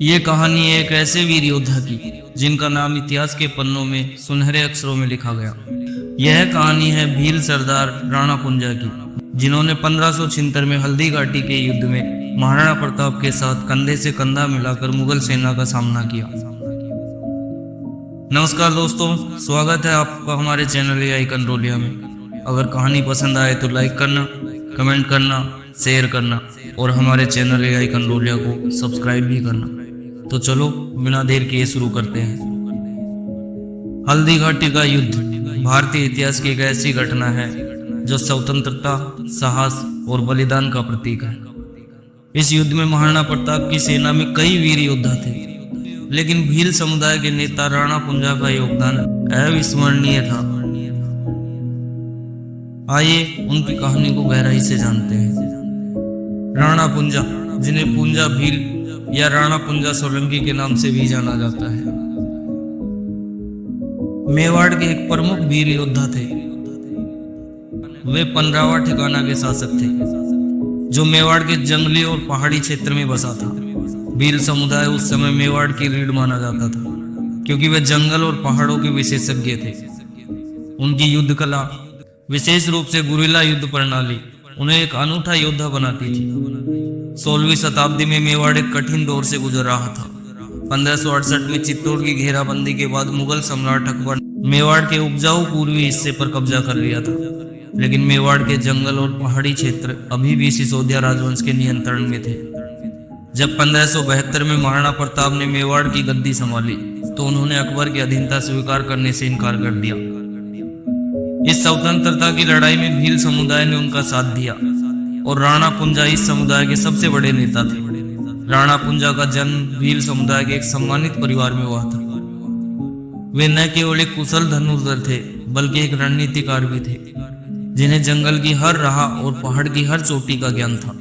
ये कहानी है एक ऐसे वीर योद्धा की जिनका नाम इतिहास के पन्नों में सुनहरे अक्षरों में लिखा गया। यह कहानी है भील सरदार राणा कुंजा की, जिन्होंने 1576 में हल्दी घाटी के युद्ध में महाराणा प्रताप के साथ कंधे से कंधा मिलाकर मुगल सेना का सामना किया। नमस्कार दोस्तों, स्वागत है आपका हमारे चैनल एआई कंट्रोलिया में। अगर कहानी पसंद आए तो लाइक करना, कमेंट करना, शेयर करना और हमारे चैनल एआई कंट्रोलिया को सब्सक्राइब भी करना। तो चलो बिना देर किए शुरू करते हैं। हल्दी घाटी का युद्ध भारतीय इतिहास की एक ऐसी घटना है जो स्वतंत्रता, साहस और बलिदान का प्रतीक है। इस युद्ध में महाराणा प्रताप की सेना में कई वीर योद्धा थे, लेकिन भील समुदाय के नेता राणा कुंजा का योगदान अविस्मरणीय था। आइए उनकी कहानी को गहराई से जानते हैं। राणा कुंजा, जिन्हें पुंजा भील या राणा कुंजा सोलंकी के नाम से भी जाना जाता है, मेवाड़ के एक प्रमुख वीर योद्धा थे। वे 15वां ठिकाना के शासक थे, जो मेवाड़ के जंगली और पहाड़ी क्षेत्र में बसा था। भील समुदाय उस समय मेवाड़ की रीढ़ माना जाता था, क्योंकि वे जंगल और पहाड़ों के विशेषज्ञ थे। उनकी युद्ध कला, विशेष रूप से गुरिल्ला युद्ध प्रणाली, उन्हें एक अनूठा योद्धा बनाती थी। 16वीं शताब्दी में मेवाड़ एक कठिन दौर से गुजर रहा था। 1568 में चित्तौड़ की घेराबंदी के बाद मुगल सम्राट अकबर मेवाड़ के उपजाऊ पूर्वी हिस्से पर कब्जा कर लिया था, लेकिन मेवाड़ के जंगल और पहाड़ी क्षेत्र अभी भी सिसोदिया राजवंश के नियंत्रण में थे। जब 1572 में महाराणा प्रताप ने मेवाड़ की गद्दी संभाली, तो उन्होंने अकबर की अधीनता स्वीकार करने से इनकार कर दिया। इस स्वतंत्रता की लड़ाई में भील समुदाय ने उनका साथ दिया और राणा कुंजा इस समुदाय के सबसे बड़े नेता थे। राणा कुंजा का जन्म भील समुदाय के एक सम्मानित परिवार में हुआ था। वे न केवल एक कुशल धनुर्धर थे, बल्कि एक रणनीतिकार भी थे, जिन्हें जंगल की हर राह और पहाड़ की हर चोटी का ज्ञान था।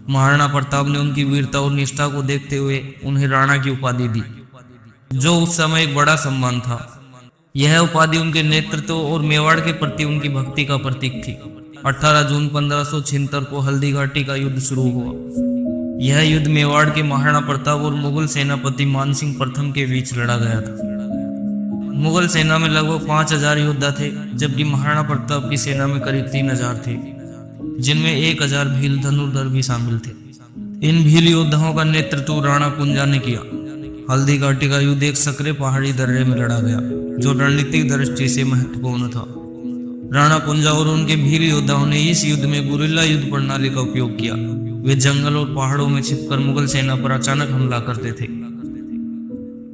महाराणा प्रताप ने उनकी वीरता और निष्ठा को देखते हुए उन्हें राणा की उपाधि दी, जो उस समय एक बड़ा सम्मान था। यह उपाधि उनके नेतृत्व और मेवाड़ के प्रति उनकी भक्ति का प्रतीक थी। 18 जून 1576 को हल्दी घाटी का युद्ध शुरू हुआ। यह युद्ध मेवाड़ के महाराणा प्रताप और मुगल सेनापति मानसिंह प्रथम के बीच लड़ा गया था। मुगल सेना में लगभग 5000 योद्धा थे, जबकि महाराणा प्रताप की सेना में करीब 3000 थे, जिनमें 1000 भील धनुर्धर भी शामिल थे। इन भील योद्धाओं का नेतृत्व राणा कुंजा ने किया। हल्दी घाटी का युद्ध एक सकरे पहाड़ी दर्रे में लड़ा गया, जो रणनीतिक दृष्टि से महत्वपूर्ण था। राणा कुंजा और उनके भील योद्धाओं ने इस युद्ध में गुरिल्ला युद्ध प्रणाली का उपयोग किया। वे जंगल और पहाड़ों में छिपकर मुगल सेना पर अचानक हमला करते थे।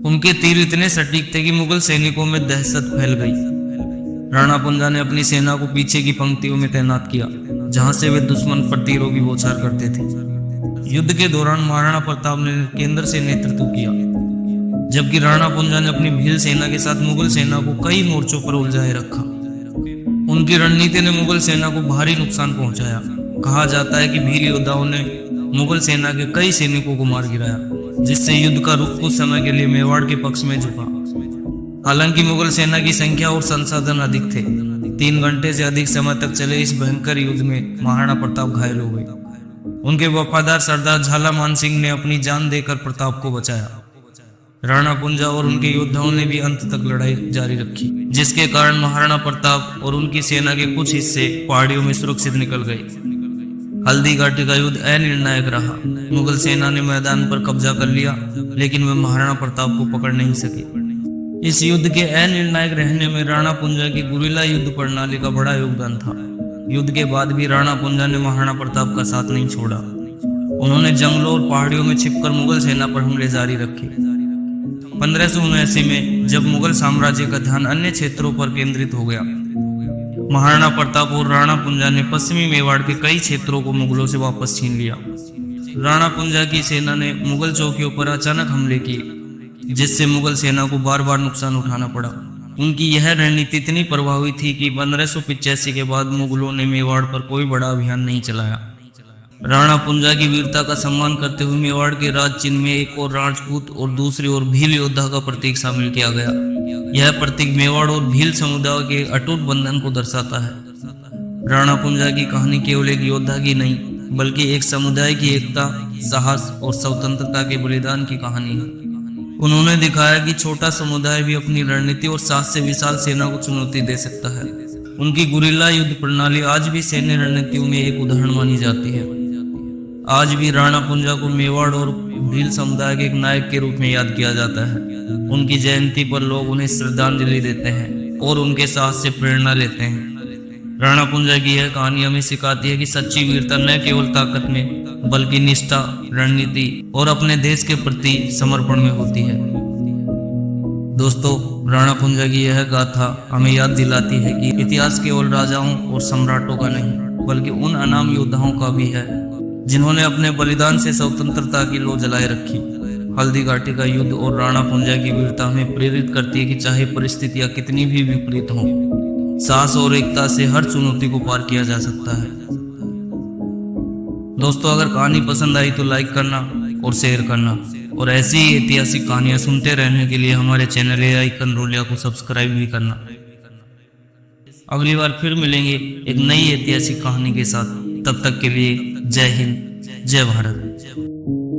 उनके तीर इतने सटीक थे कि मुगल सैनिकों में दहशत फैल गई। राणा कुंजा ने अपनी सेना को पीछे की पंक्तियों में तैनात किया, जहां से वे दुश्मन पर तीरों की बौछार करते थे। युद्ध के दौरान महाराणा प्रताप ने केंद्र से नेतृत्व किया, जबकि राणा कुंजा ने अपनी भील सेना के साथ मुगल सेना को कई मोर्चों पर उलझाए रखा। उनकी रणनीति ने मुगल सेना को भारी नुकसान पहुंचाया। कहा जाता है कि भील योद्धाओं ने मुगल सेना के कई सैनिकों को मार गिराया, जिससे युद्ध का रुख कुछ समय के लिए मेवाड़ के पक्ष में झुका। हालांकि मुगल सेना की संख्या और संसाधन अधिक थे। 3 घंटे से अधिक समय तक चले इस भयंकर युद्ध में महाराणा प्रताप घायल हो गए। उनके वफादार सरदार झाला मानसिंह ने अपनी जान देकर प्रताप को बचाया। राणा कुंजा और उनके योद्धाओं ने भी अंत तक लड़ाई जारी रखी, जिसके कारण महाराणा प्रताप और उनकी सेना के कुछ हिस्से पहाड़ियों में सुरक्षित निकल गए। हल्दी घाटी का युद्ध अनिर्णायक रहा। मुगल सेना ने मैदान पर कब्जा कर लिया, लेकिन वे महाराणा प्रताप को पकड़ नहीं सके। इस युद्ध के अनिर्णायक रहने में राणा कुंजा की गुरिल्ला युद्ध प्रणाली का बड़ा योगदान था। युद्ध के बाद भी राणा कुंजा ने महाराणा प्रताप का साथ नहीं छोड़ा। उन्होंने जंगलों और पहाड़ियों में छिपकर मुगल सेना पर हमले जारी रखे। 1579 में जब मुगल साम्राज्य का ध्यान अन्य क्षेत्रों पर केंद्रित हो गया, महाराणा प्रताप और राणा कुंजा ने पश्चिमी मेवाड़ के कई क्षेत्रों को मुगलों से वापस छीन लिया। राणा कुंजा की सेना ने मुगल चौकियों पर अचानक हमले किए, जिससे मुगल सेना को बार बार नुकसान उठाना पड़ा। उनकी यह रणनीति इतनी प्रभावी थी कि 1585 के बाद मुगलों ने मेवाड़ पर कोई बड़ा अभियान नहीं चलाया। राणा कुंजा की वीरता का सम्मान करते हुए मेवाड़ के राज चिन्ह में एक और राजपूत और दूसरी ओर भील योद्धा का प्रतीक शामिल किया गया। यह प्रतीक मेवाड़ और भील समुदाय के अटूट बंधन को दर्शाता है। राणा कुंजा की कहानी केवल एक योद्धा की नहीं, बल्कि एक समुदाय की एकता, साहस और स्वतंत्रता के बलिदान की कहानी है। उन्होंने दिखाया कि छोटा समुदाय भी अपनी रणनीति और साहस से विशाल सेना को चुनौती दे सकता है। उनकी गुरिल्ला युद्ध प्रणाली आज भी सैन्य रणनीतियों में एक उदाहरण मानी जाती है। आज भी राणा पुंजा को मेवाड़ और भील समुदाय के एक नायक के रूप में याद किया जाता है। उनकी जयंती पर लोग उन्हें श्रद्धांजलि देते हैं और उनके साहस से प्रेरणा लेते हैं। राणा पुंजा की यह कहानी हमें सिखाती है कि सच्ची वीरता न केवल ताकत में बल्कि निष्ठा, रणनीति और अपने देश के प्रति समर्पण में होती है। दोस्तों, राणा पुंजा की यह गाथा हमें याद दिलाती है कि इतिहास केवल राजाओं और सम्राटों का नहीं बल्कि उन अनाम योद्धाओं का भी है जिन्होंने अपने बलिदान से स्वतंत्रता की लौ जलाए रखी। हल्दी घाटी का युद्ध और राणा पुंजा की वीरता हमें प्रेरित करती है कि चाहे परिस्थितियां कितनी भी विपरीत हों, साहस और एकता से हर चुनौती को पार किया जा सकता है। दोस्तों, अगर कहानी पसंद आई तो लाइक करना और शेयर करना, और ऐसी ही ऐतिहासिक कहानियां सुनते रहने के लिए हमारे चैनल AI कनरोलिया को सब्सक्राइब भी करना। अगली बार फिर मिलेंगे एक नई ऐतिहासिक कहानी के साथ। तब तक के लिए जय हिंद, जय भारत।